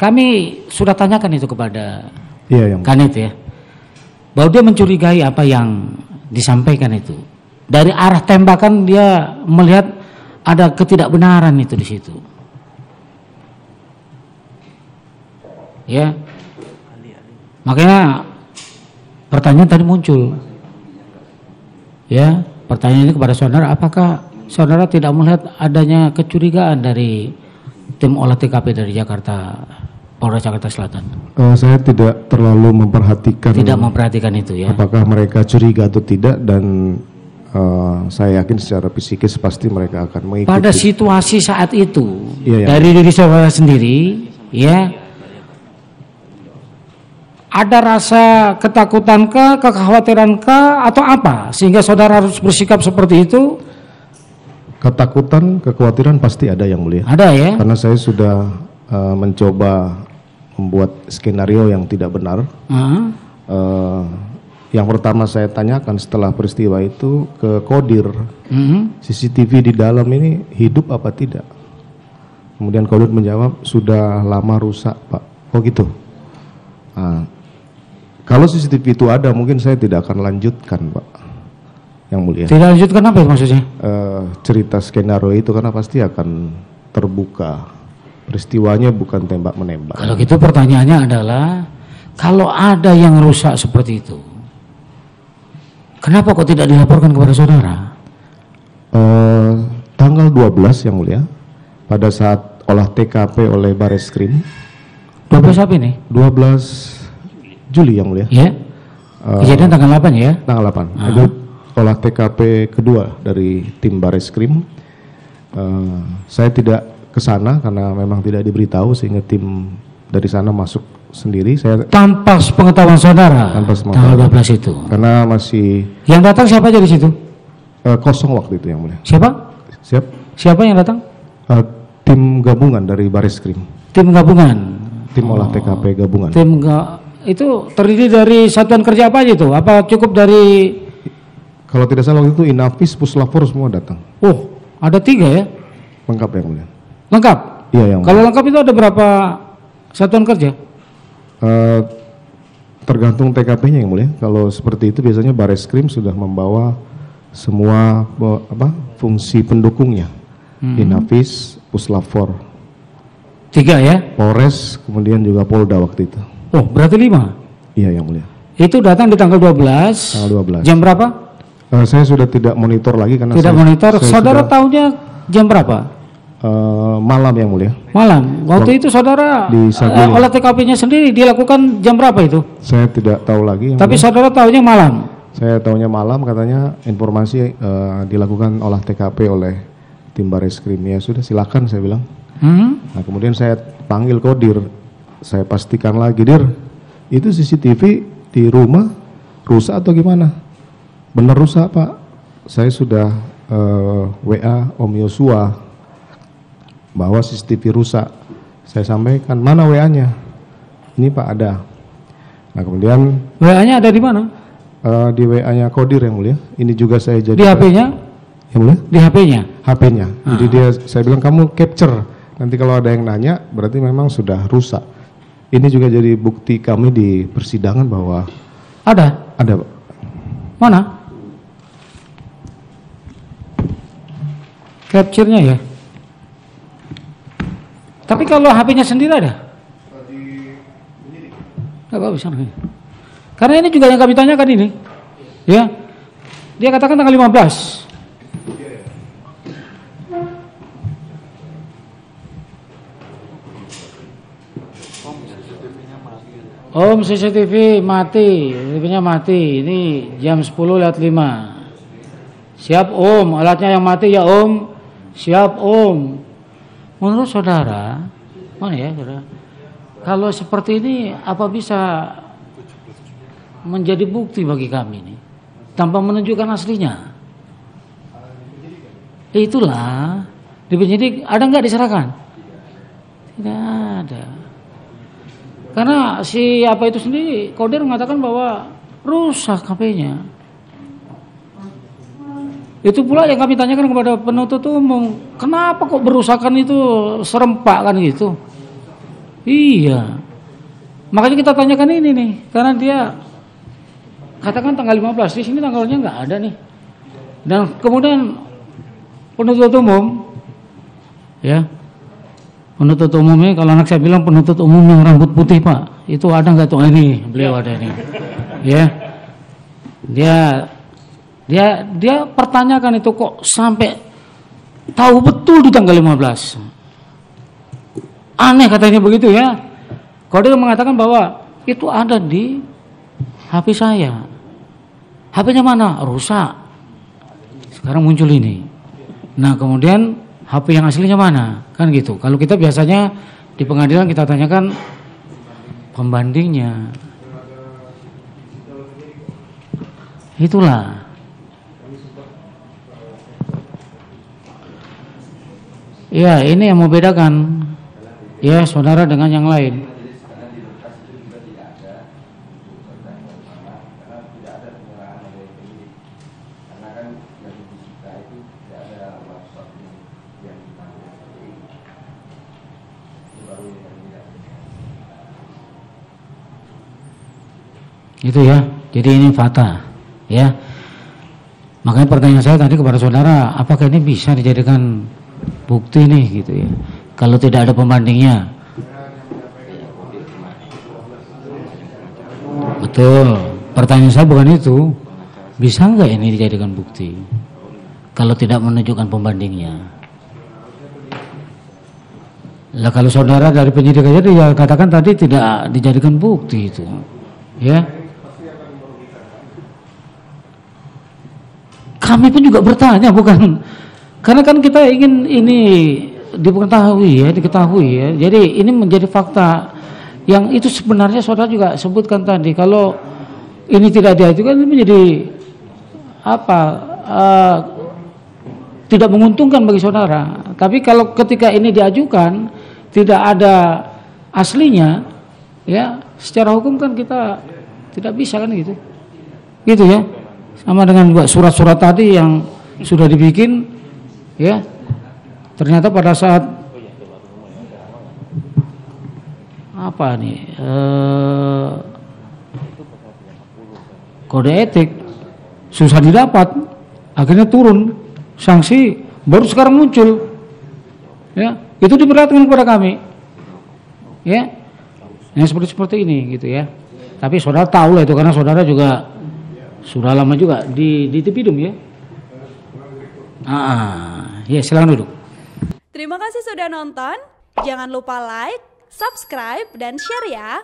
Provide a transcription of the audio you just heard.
kami sudah tanyakan itu kepada Yang Kanit ya, bahwa dia mencurigai apa yang disampaikan itu. Dari arah tembakan dia melihat ada ketidakbenaran itu di situ. Ya, makanya pertanyaan tadi muncul. Ya, pertanyaan ini kepada saudara, apakah saudara tidak melihat adanya kecurigaan dari tim olah TKP dari Jakarta, Polres Jakarta Selatan? Saya tidak terlalu memperhatikan. Tidak memperhatikan itu ya. Apakah mereka curiga atau tidak, dan saya yakin secara psikis pasti mereka akan mengikuti. Pada situasi saat itu, Iya. dari diri saudara sendiri, ya, ada rasa ketakutan kekhawatiran atau apa sehingga saudara harus bersikap seperti itu? Ketakutan, kekhawatiran pasti ada, Yang Mulia. Ada ya. Karena saya sudah mencoba membuat skenario yang tidak benar. Yang pertama saya tanyakan setelah peristiwa itu ke Kodir, CCTV di dalam ini hidup apa tidak? Kemudian Kodir menjawab sudah lama rusak, Pak. Oh gitu. Kalau CCTV itu ada, mungkin saya tidak akan lanjutkan, Pak, Yang Mulia. Tidak lanjutkan apa maksudnya? Cerita skenario itu karena pasti akan terbuka. Peristiwanya bukan tembak menembak. Kalau gitu pertanyaannya adalah, kalau ada yang rusak seperti itu, kenapa kok tidak dilaporkan kepada saudara? Tanggal 12 Yang Mulia, pada saat olah TKP oleh Bareskrim. 12 apa ini? 12 Juli Yang Mulia. Ya. Kejadian tanggal 8 ya? Tanggal 8. Itu olah TKP kedua dari tim Bareskrim. Saya tidak ke sana karena memang tidak diberitahu, sehingga tim dari sana masuk sendiri. Saya tanpa pengetahuan saudara. Tanpa tanggal 12 itu. Karena masih yang datang siapa aja di situ? Kosong waktu itu Yang Mulia. Siapa? Siapa yang datang? Tim gabungan dari Bareskrim. Tim gabungan. Tim olah TKP gabungan. Itu terdiri dari satuan kerja apa aja itu? Apa cukup dari? Kalau tidak salah waktu itu Inafis, Puslapor semua datang. Oh, ada 3 ya? Lengkap Yang Mulia. Lengkap? Iya Yang Mulia. Kalau lengkap itu ada berapa satuan kerja? Tergantung TKP-nya Yang Mulia. Kalau seperti itu biasanya Bareskrim sudah membawa semua fungsi pendukungnya. Inafis, Puslapor. 3 ya? Polres, kemudian juga Polda waktu itu. Oh, berarti 5? Iya Yang Mulia. Itu datang di tanggal 12. Tanggal 12. Jam berapa? Saya sudah tidak monitor lagi karena tidak monitor. Saudara tahunya jam berapa? Malam Yang Mulia. Malam. Waktu itu saudara olah TKP-nya sendiri dilakukan jam berapa itu? Saya tidak tahu lagi. Tapi saudara tahunya malam. Saya tahunya malam, katanya informasi dilakukan olah TKP oleh tim Bareskrim. Ya sudah, silakan saya bilang. Nah kemudian saya panggil Kodir, saya pastikan lagi, Dir, itu CCTV di rumah rusak atau gimana? Benar rusak Pak. Saya sudah WA Om Yosua bahwa CCTV rusak. Saya sampaikan, mana WA-nya? Ini Pak ada. Nah kemudian WA-nya ada di mana? Di WA-nya Kodir Yang Mulia. Ini juga saya jadi. Di HP-nya? Yang Mulia? Di HP-nya. HP-nya. Jadi saya bilang kamu capture. Nanti kalau ada yang nanya berarti memang sudah rusak. Ini juga jadi bukti kami di persidangan bahwa ada. Ada Pak. Mana? Capture-nya ya. Tapi kalau HP-nya sendiri ada? Enggak bisa. Karena ini juga yang kami tanyakan ini. Ya. Dia katakan tanggal 15. Om, CCTV mati, CCTV-nya mati. Ini jam 10:05. Siap Om, alatnya yang mati ya Om. Siap Om. Menurut saudara, mana ya saudara? Kalau seperti ini apa bisa menjadi bukti bagi kami ini tanpa menunjukkan aslinya? Itulah di penyidik ada nggak diserahkan? Tidak ada. Karena si apa itu sendiri Kodir mengatakan bahwa rusak HP-nya. Itu pula yang kami tanyakan kepada penuntut umum, kenapa kok berusakan itu serempak kan gitu? Iya. Makanya kita tanyakan ini nih, karena dia katakan tanggal 15, di sini tanggalnya nggak ada nih. Dan kemudian penuntut umum, ya, penuntut umumnya, kalau anak saya bilang penuntut umum yang rambut putih Pak, itu ada nggak tuh? Ini beliau ada nih, ya. Dia pertanyakan itu kok sampai tahu betul di tanggal 15. Aneh katanya begitu ya. Kalau dia mengatakan bahwa itu ada di HP saya. HP-nya mana? Rusak. Sekarang muncul ini. Nah, kemudian HP yang aslinya mana? Kan gitu. Kalau kita biasanya di pengadilan kita tanyakan pembandingnya. Itulah. Ya, ini yang membedakan ya saudara dengan yang lain. Itu ya. Jadi ini fakta, ya. Makanya pertanyaan saya tadi kepada saudara, apakah ini bisa dijadikan bukti nih gitu ya? Kalau tidak ada pembandingnya. Betul. Pertanyaan saya bukan itu. Bisa nggak ini dijadikan bukti? Kalau tidak menunjukkan pembandingnya. Lah kalau saudara dari penyidik aja dia katakan tadi tidak dijadikan bukti itu, ya. Kami pun juga bertanya, bukan? Karena kan kita ingin ini diketahui ya. Jadi ini menjadi fakta yang itu sebenarnya saudara juga sebutkan tadi. Kalau ini tidak diajukan ini menjadi apa? Tidak menguntungkan bagi saudara. Tapi kalau ketika ini diajukan tidak ada aslinya, ya secara hukum kan kita tidak bisa kan gitu. Gitu ya. Sama dengan surat-surat tadi yang sudah dibikin, ya ternyata pada saat apa nih kode etik susah didapat, akhirnya turun sanksi, baru sekarang muncul, ya itu diperlihatkan kepada kami, ya yang seperti ini gitu ya. Tapi saudara tahu lah itu karena saudara juga sudah lama juga di Tipidum ya. Ya silakan duduk. Terima kasih sudah nonton. Jangan lupa like, subscribe, dan share ya.